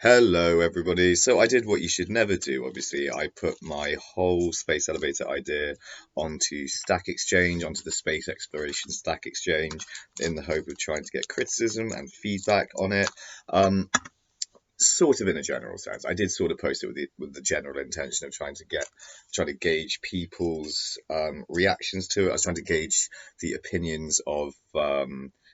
Hello, everybody. So I did what you should never do, obviously. I put my whole space elevator idea onto StackExchange, onto the space exploration StackExchange, in the hope of trying to get criticism and feedback on it. Sort of in a general sense. I did sort of post it with the general intention of trying to gauge people's reactions to it. I was trying to gauge the opinions of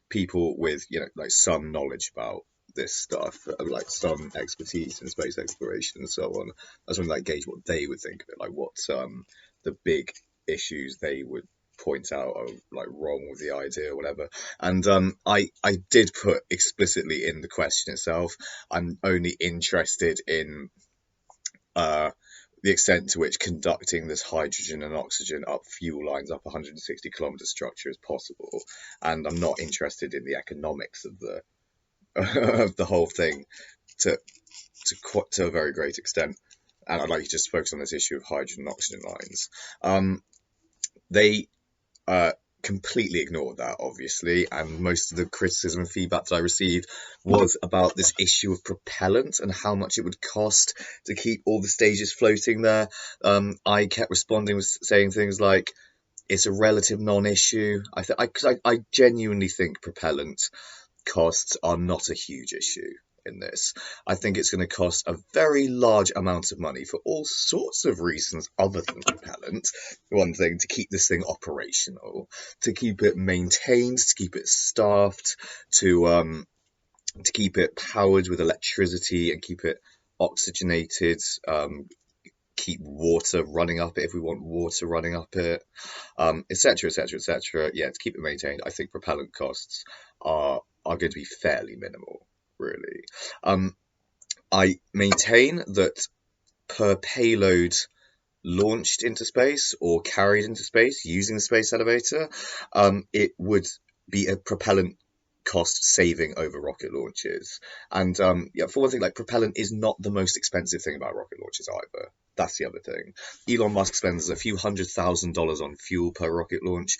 people with, like some knowledge about this stuff, like some expertise in space exploration and so on. I was trying to like gauge what they would think of it, like what the big issues they would point out are like wrong with the idea or whatever. And I did put explicitly in the question itself, I'm only interested in uh, the extent to which conducting this hydrogen and oxygen up fuel lines up 160-kilometer structure is possible, and I'm not interested in the economics of the of the whole thing to to a very great extent. And I'd like to just focus on this issue of hydrogen and oxygen lines. They uh, completely ignored that, obviously, and most of the criticism and feedback that I received was about this issue of propellant and how much it would cost to keep all the stages floating there. I kept responding with saying things like, it's a relative non-issue. I genuinely think propellant costs are not a huge issue in this. I think it's going to cost a very large amount of money for all sorts of reasons other than propellant. One thing, to keep this thing operational, to keep it maintained, to keep it staffed, to keep it powered with electricity and keep it oxygenated, keep water running up it if we want water running up it, etc., etc., etc. Yeah, to keep it maintained, I think propellant costs are going to be fairly minimal, really. I maintain that per payload launched into space or carried into space using the space elevator, it would be a propellant cost saving over rocket launches. And yeah, for one thing, like propellant is not the most expensive thing about rocket launches either. That's the other thing. Elon Musk spends a few $100,000 on fuel per rocket launch.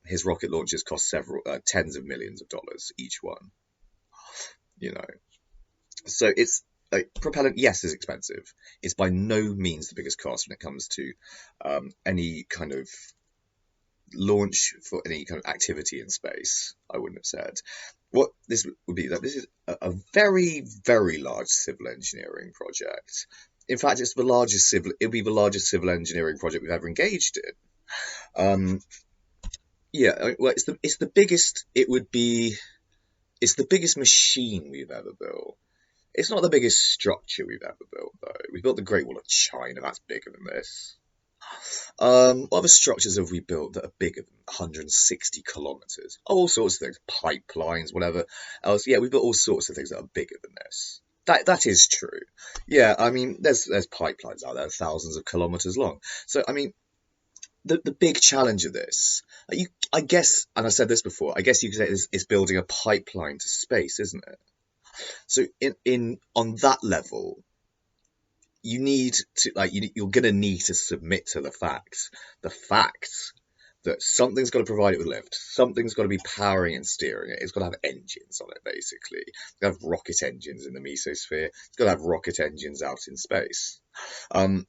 His rocket launches cost several tens of millions of dollars each one. You know, so it's like propellant. Yes, is expensive. It's by no means the biggest cost when it comes to any kind of launch for any kind of activity in space. I wouldn't have said. What this would be, that this is a very, very large civil engineering project. In fact, it'll be the largest civil engineering project we've ever engaged in. Um, yeah, well, it's the biggest. It's the biggest machine we've ever built. It's not the biggest structure we've ever built, though. We built the Great Wall of China. That's bigger than this. What other structures have we built that are bigger than 160 kilometers? All sorts of things, pipelines, whatever else. Yeah, we've built all sorts of things that are bigger than this. That is true. Yeah, I mean, there's pipelines out there thousands of kilometers long. So I mean, the big challenge of this, I guess, and I said this before, I guess you could say is building a pipeline to space, isn't it? So in on that level, you need to you're going to need to submit to the facts that something's got to provide it with lift, something's got to be powering and steering it, it's got to have engines on it, basically. It's got to have rocket engines in the mesosphere, it's got to have rocket engines out in space. And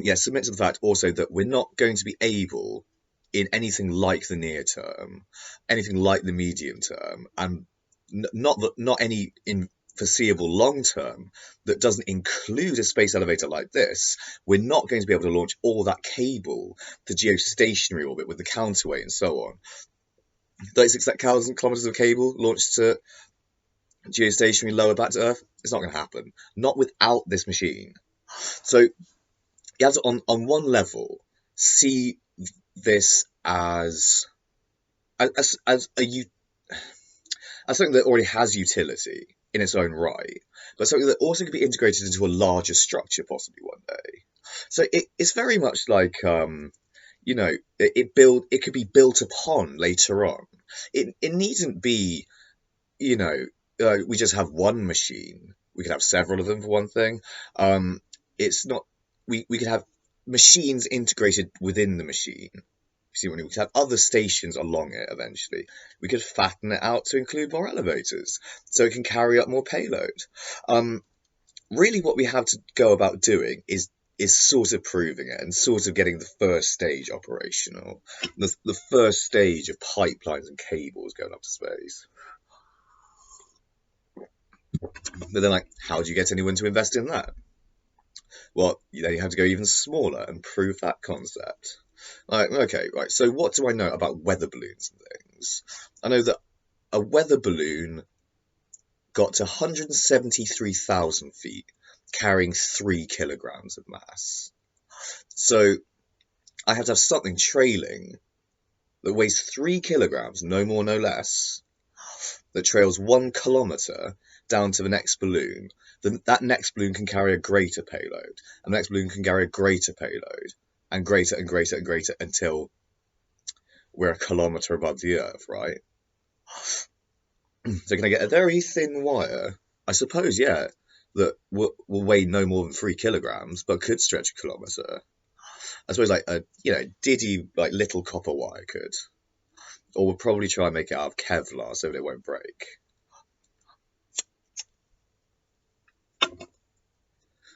yes, submit to the fact also that we're not going to be able, in anything like the near term, anything like the medium term, and not any in foreseeable long term that doesn't include a space elevator like this, we're not going to be able to launch all that cable to geostationary orbit with the counterweight and so on. 36,000 kilometers of cable launched to geostationary lower back to Earth, it's not going to happen. Not without this machine. So you have to, on one level, see this as a as something that already has utility in its own right, but something that also could be integrated into a larger structure possibly one day. So it's very much like it could be built upon later on. It needn't be, we just have one machine. We could have several of them for one thing. It's not we could have machines integrated within the machine. see what we could have other stations along it eventually. We could fatten it out to include more elevators, so it can carry up more payload. Really what we have to go about doing is sort of proving it and sort of getting the first stage operational. The first stage of pipelines and cables going up to space. But then, like, how do you get anyone to invest in that? Well, then you have to go even smaller and prove that concept. Like, okay, right, so what do I know about weather balloons and things? I know that a weather balloon got to 173,000 feet, carrying 3 kilograms of mass. So I have to have something trailing that weighs 3 kilograms, no more, no less, that trails 1 kilometer down to the next balloon. Then that next balloon can carry a greater payload, and the next balloon can carry a greater payload, and greater and greater and greater until we're a kilometer above the Earth, right? So can I get a very thin wire? I suppose, yeah, that will weigh no more than 3 kilograms, but could stretch a kilometer. I suppose, like, a diddy, like, little copper wire could. Or we'll probably try and make it out of Kevlar so that it won't break.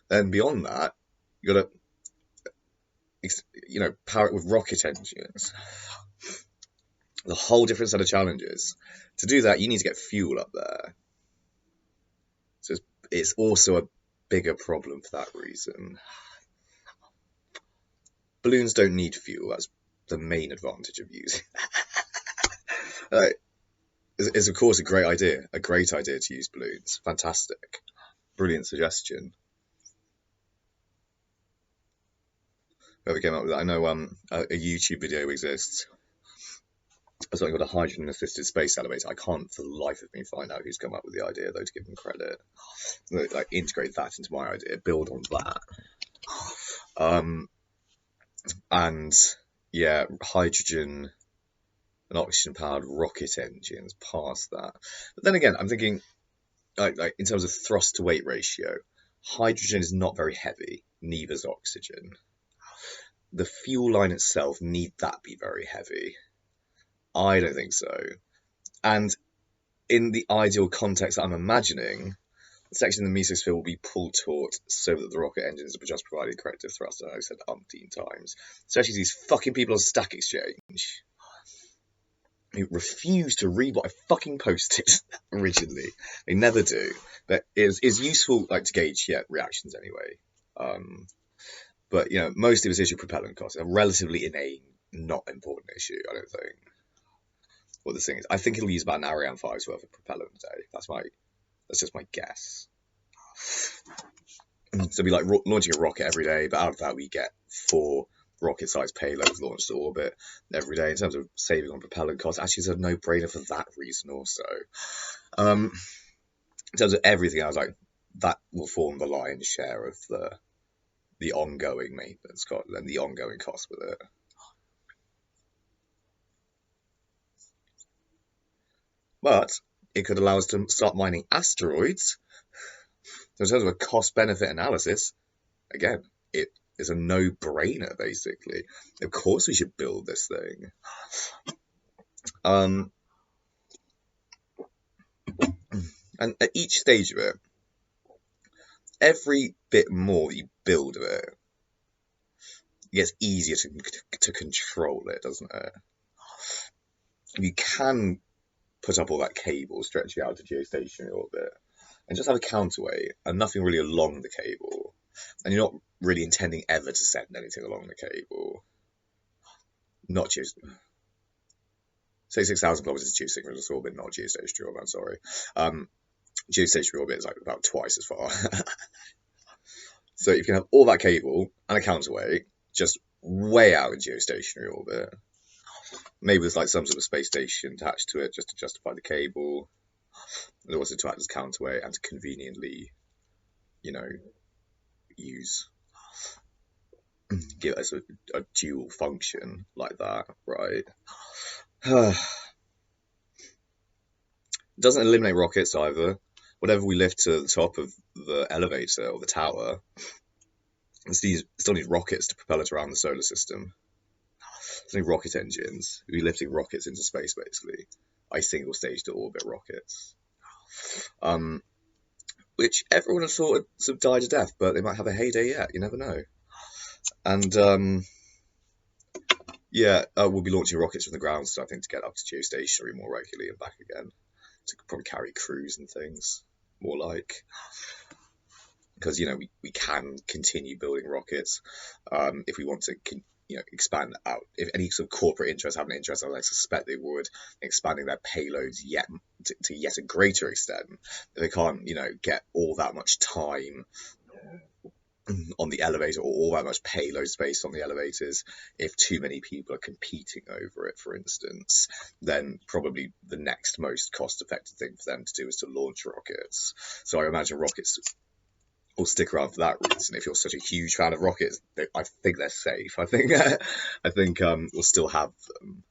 Then beyond that, you gotta, power it with rocket engines. The whole different set of challenges. To do that, you need to get fuel up there. So it's also a bigger problem for that reason. Balloons don't need fuel. That's the main advantage of using. It's of course a great idea to use balloons. Fantastic, brilliant suggestion. Whoever came up with that, I know a YouTube video exists. Something called a hydrogen-assisted space elevator. I can't for the life of me find out who's come up with the idea, though, to give them credit. Like, integrate that into my idea, build on that. And yeah, hydrogen and oxygen-powered rocket engines past that. But then again, I'm thinking, like in terms of thrust-to-weight ratio, hydrogen is not very heavy, neither is oxygen. The fuel line itself, need that be very heavy? I don't think so. And in the ideal context that I'm imagining, the section of the mesosphere will be pulled taut so that the rocket engines are just providing corrective thrust, and I said umpteen times. Especially these fucking people on StackExchange who refuse to read what I fucking posted originally. They never do. But it's useful, like, to gauge reactions anyway. But most of this issue of propellant costs, a relatively inane, not important issue, I don't think. What the thing is, I think it'll use about an Ariane 5's worth of propellant a day. That's just my guess. So we like launching a rocket every day, but out of that we get 4 rocket-sized payloads launched to orbit every day. In terms of saving on propellant costs, actually it's a no-brainer for that reason also. In terms of everything, I was like, that will form the lion's share of the ongoing maintenance cost and the ongoing cost with it. But it could allow us to start mining asteroids. So in terms of a cost-benefit analysis, again, it is a no-brainer, basically. Of course we should build this thing. And at each stage of it, every bit more you build of it, it gets easier to control it, doesn't it? You can put up all that cable, stretch it out to geostationary orbit, and just have a counterweight and nothing really along the cable. And you're not really intending ever to send anything along the cable. Not just say 6,000 kilometers to geosynchronous orbit, not geostationary orbit, I'm sorry. Geostationary orbit is like about twice as far. So you can have all that cable and a counterweight just way out in geostationary orbit. Maybe there's like some sort of space station attached to it just to justify the cable. And also to act as counterweight and to conveniently, give us a dual function like that, right? Doesn't eliminate rockets either. Whatever we lift to the top of the elevator or the tower, still need rockets to propel it around the solar system. Something rocket engines. We'd be lifting rockets into space, basically. Single stage to orbit rockets. Which everyone has thought had sort of died a death, but they might have a heyday yet. You never know. And we'll be launching rockets from the ground, so I think to get up to geostationary more regularly and back again. To probably carry crews and things, more like. Because, we can continue building rockets if we want to, expand out. If any sort of corporate interests have an interest, I suspect they would, expanding their payloads to yet a greater extent. They can't, get all that much time on the elevator or all that much payload space on the elevators. If too many people are competing over it, for instance, then probably the next most cost-effective thing for them to do is to launch rockets. So I imagine rockets will stick around for that reason. If you're such a huge fan of rockets, I think they're safe. I think we'll still have them.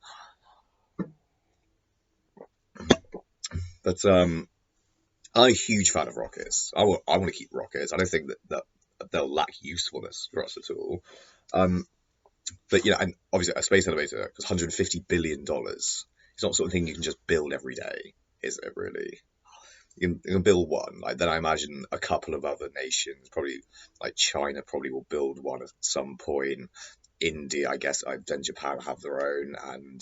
But I'm a huge fan of rockets. I want to keep rockets. I don't think that they'll lack usefulness for us at all. But and obviously a space elevator costs $150 billion. It's not the sort of thing you can just build every day, is it really? You can build one. Then I imagine a couple of other nations, probably like China, probably will build one at some point. India, I guess, then Japan have their own, and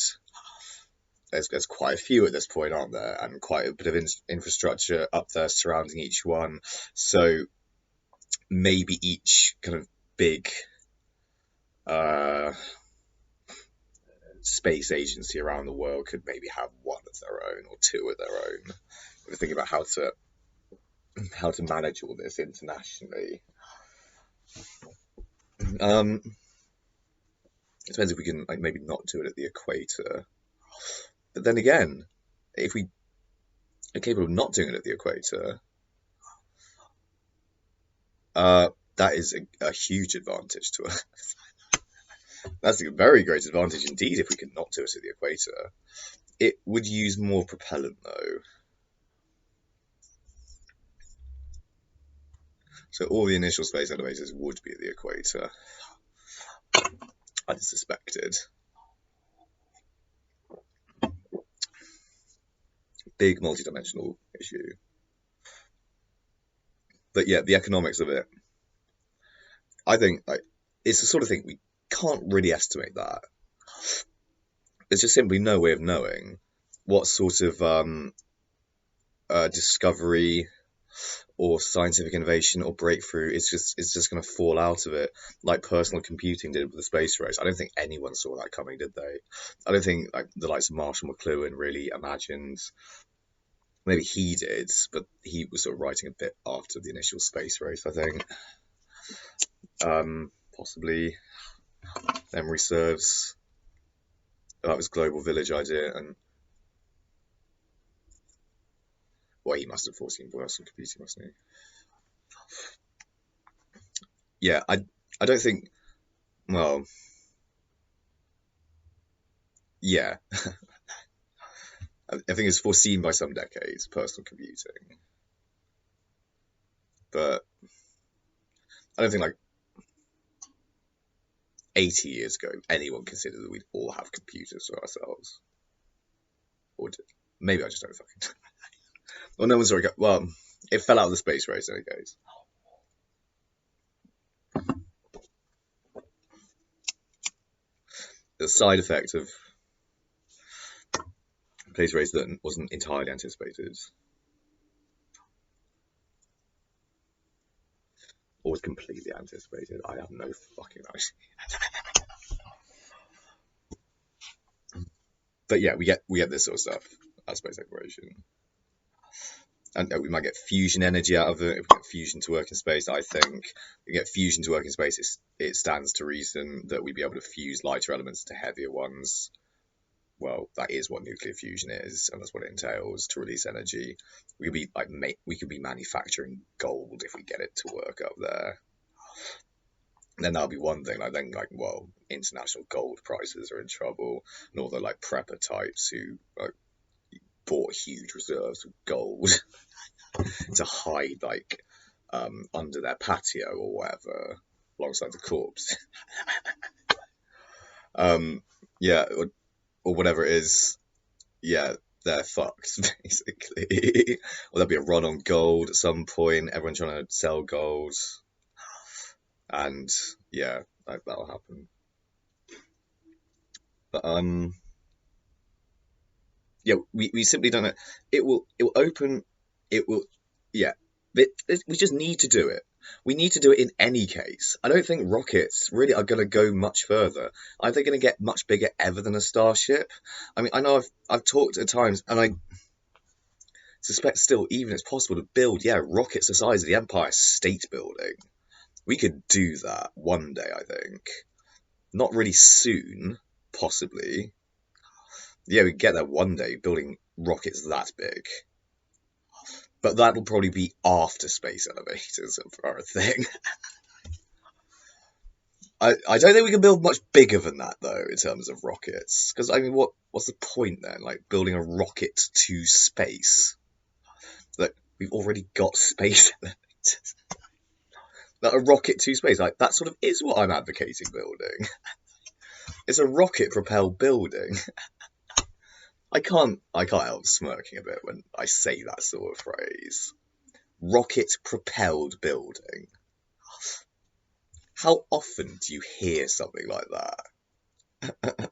there's quite a few at this point, aren't there? And quite a bit of infrastructure up there surrounding each one. So maybe each kind of big space agency around the world could maybe have one of their own or two of their own. We're thinking about how to manage all this internationally. It depends if we can maybe not do it at the equator. But then again, if we are capable of not doing it at the equator, that is a huge advantage to us. That's a very great advantage indeed if we can not do it at the equator. It would use more propellant though. So all the initial space elevators would be at the equator, I suspected. Big multi-dimensional issue. But yeah, the economics of it, I think it's the sort of thing we can't really estimate that. There's just simply no way of knowing what sort of discovery or scientific innovation or breakthrough is just going to fall out of it, like personal computing did with the space race. I don't think anyone saw that coming, did they? I don't think the likes of Marshall McLuhan really imagined. Maybe he did, but he was sort of writing a bit after the initial space race, I think. Possibly, memory serves. That was Global Village idea, and he must have foreseen personal computing, mustn't he? Yeah, I don't think. Well, yeah. I think it's foreseen by some decades, personal computing. But I don't think 80 years ago anyone considered that we'd all have computers for ourselves. Or maybe I just don't fucking. Well, no one's already. Well, it fell out of the space race in any case. The side effect of space race that wasn't entirely anticipated, or was completely anticipated. I have no fucking idea. But yeah, we get this sort of stuff at space exploration. And we might get fusion energy out of it. If we get fusion to work in space, I think if we get fusion to work in space, it stands to reason that we'd be able to fuse lighter elements to heavier ones. Well, that is what nuclear fusion is, and that's what it entails to release energy. We could be manufacturing gold if we get it to work up there. And then that'll be one thing. International gold prices are in trouble, and all the prepper types who bought huge reserves of gold to hide under their patio or whatever alongside the corpse. Yeah, or whatever it is. Yeah, they're fucked basically. Or there'll be a run on gold at some point. Everyone trying to sell gold, and yeah, that'll happen. But yeah, we simply don't know. It will open. It will, yeah. We just need to do it. We need to do it in any case. I don't think rockets really are going to go much further. Are they going to get much bigger ever than a starship? I mean, I know I've talked at times, and I suspect still, even it's possible to build, yeah, rockets the size of the Empire State Building. We could do that one day, I think. Not really soon, possibly. Yeah, we could get there one day, building rockets that big. But that'll probably be after space elevators are a thing. I don't think we can build much bigger than that though in terms of rockets. Because I mean, what's the point then? Like building a rocket to space? Like we've already got space elevators. Like a rocket to space, like that sort of is what I'm advocating building. It's a rocket propelled building. I can't help smirking a bit when I say that sort of phrase. Rocket propelled building. How often do you hear something like that?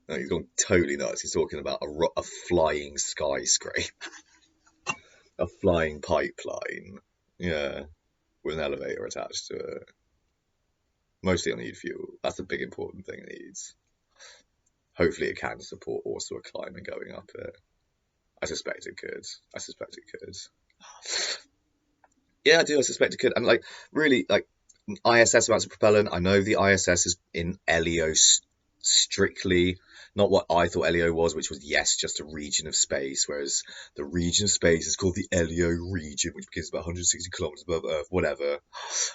No, he's gone totally nuts. He's talking about a flying skyscraper, a flying pipeline. Yeah, with an elevator attached to it. Mostly on need fuel. That's the big important thing it needs. Hopefully, it can support also a climber going up it. I suspect it could. I suspect it could. Yeah, I do. I suspect it could. And like, really, like ISS amounts of propellant. I know the ISS is in LEO strictly, not what I thought LEO was, which was yes, just a region of space. Whereas the region of space is called the LEO region, which begins about 160 kilometers above Earth. Whatever.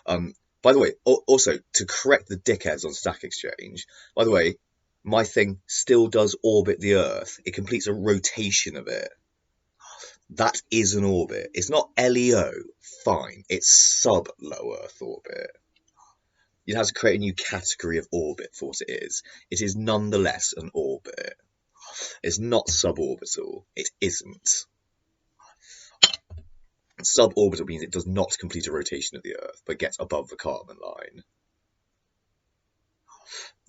By the way, also to correct the dickheads on StackExchange. By the way, my thing still does orbit the Earth. It completes a rotation of it. That is an orbit. It's not LEO. Fine. It's sub-low Earth orbit. It has to create a new category of orbit for what it is. It is nonetheless an orbit. It's not suborbital. It isn't. Suborbital means it does not complete a rotation of the Earth, but gets above the Kármán line.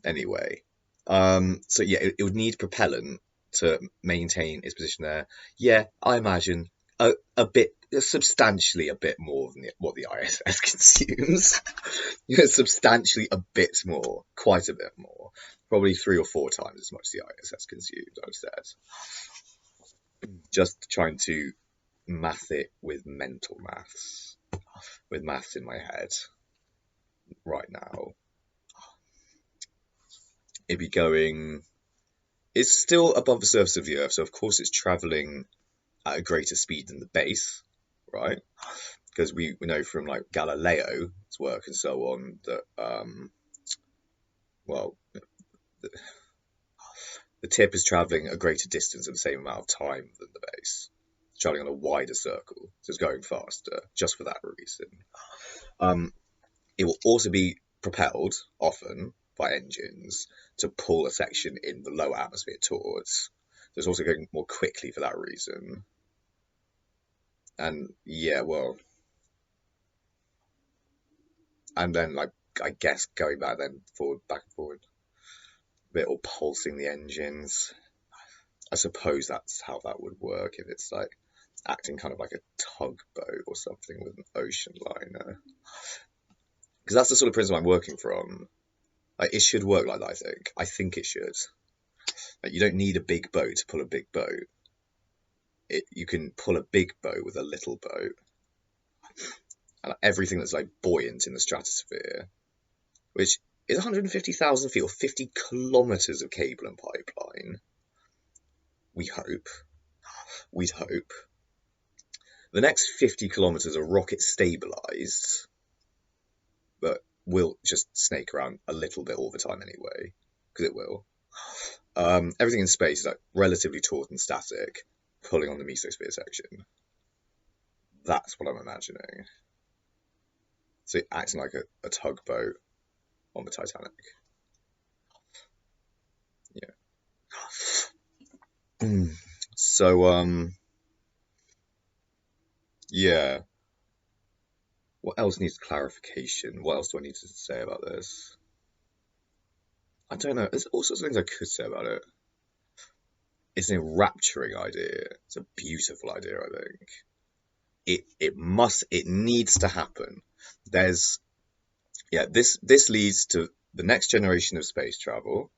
Anyway, so yeah, it would need propellant to maintain its position there. Yeah, I imagine a bit, substantially a bit more than what the ISS consumes. Substantially a bit more, quite a bit more. Probably 3 or 4 times as much as the ISS consumes, I've said. Just trying to math it with mental maths, with maths in my head right now. It'd be going. It's still above the surface of the Earth, so of course it's traveling at a greater speed than the base, right? Because we know from like Galileo's work and so on that, well, the tip is traveling a greater distance at the same amount of time than the base. It's traveling on a wider circle, so it's going faster just for that reason. It will also be propelled often by engines to pull a section in the lower atmosphere towards. So it's also going more quickly for that reason. And yeah, well, and then like I guess going back and forward, a bit or pulsing the engines. I suppose that's how that would work if it's like acting kind of like a tugboat or something with an ocean liner. Because that's the sort of principle I'm working from. Like it should work like that, I think. I think it should. Like you don't need a big boat to pull a big boat. You can pull a big boat with a little boat. And everything that's like buoyant in the stratosphere, which is 150,000 feet or 50 kilometers of cable and pipeline. We hope. We'd hope. The next 50 kilometers are rocket stabilized, but will just snake around a little bit all the time anyway, because it will. Everything in space is like relatively taut and static, pulling on the mesosphere section. That's what I'm imagining. So acting like a tugboat on the Titanic. So, yeah. What else needs clarification? What else do I need to say about this? I don't know. There's all sorts of things I could say about it. It's an enrapturing idea. It's a beautiful idea, I think. It needs to happen. There's this leads to the next generation of space travel.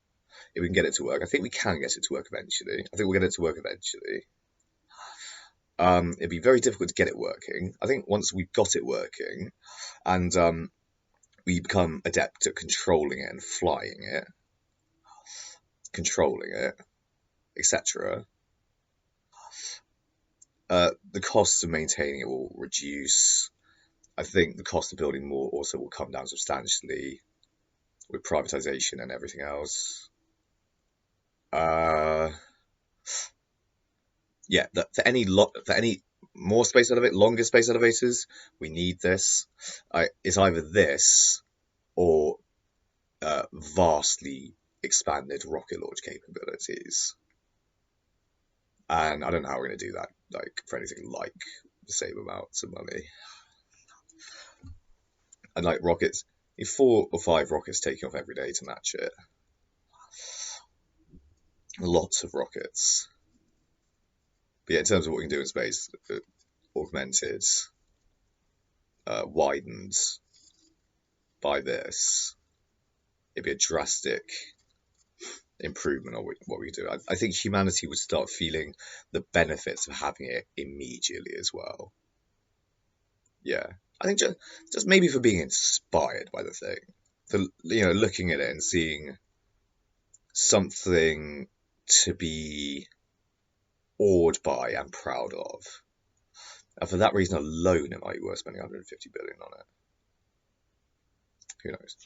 If we can get it to work, I think we can get it to work eventually. I think we'll get it to work eventually. It'd be very difficult to get it working. I think once we've got it working, and we become adept at controlling it and flying it, controlling it, etc. The costs of maintaining it will reduce. I think the cost of building more also will come down substantially with privatization and everything else. Yeah, for any more space elevators, longer space elevators, we need this. It's either this or vastly expanded rocket launch capabilities. And I don't know how we're going to do that, like for anything like the same amounts of money. And like rockets, 4 or 5 rockets taking off every day to match it. Lots of rockets. But yeah, in terms of what we can do in space, augmented, widened by this, it'd be a drastic improvement on what we do. I think humanity would start feeling the benefits of having it immediately as well. Yeah, I think just maybe for being inspired by the thing, for looking at it and seeing something to be awed by and proud of. And for that reason alone, it might be worth spending 150 billion on it. Who knows?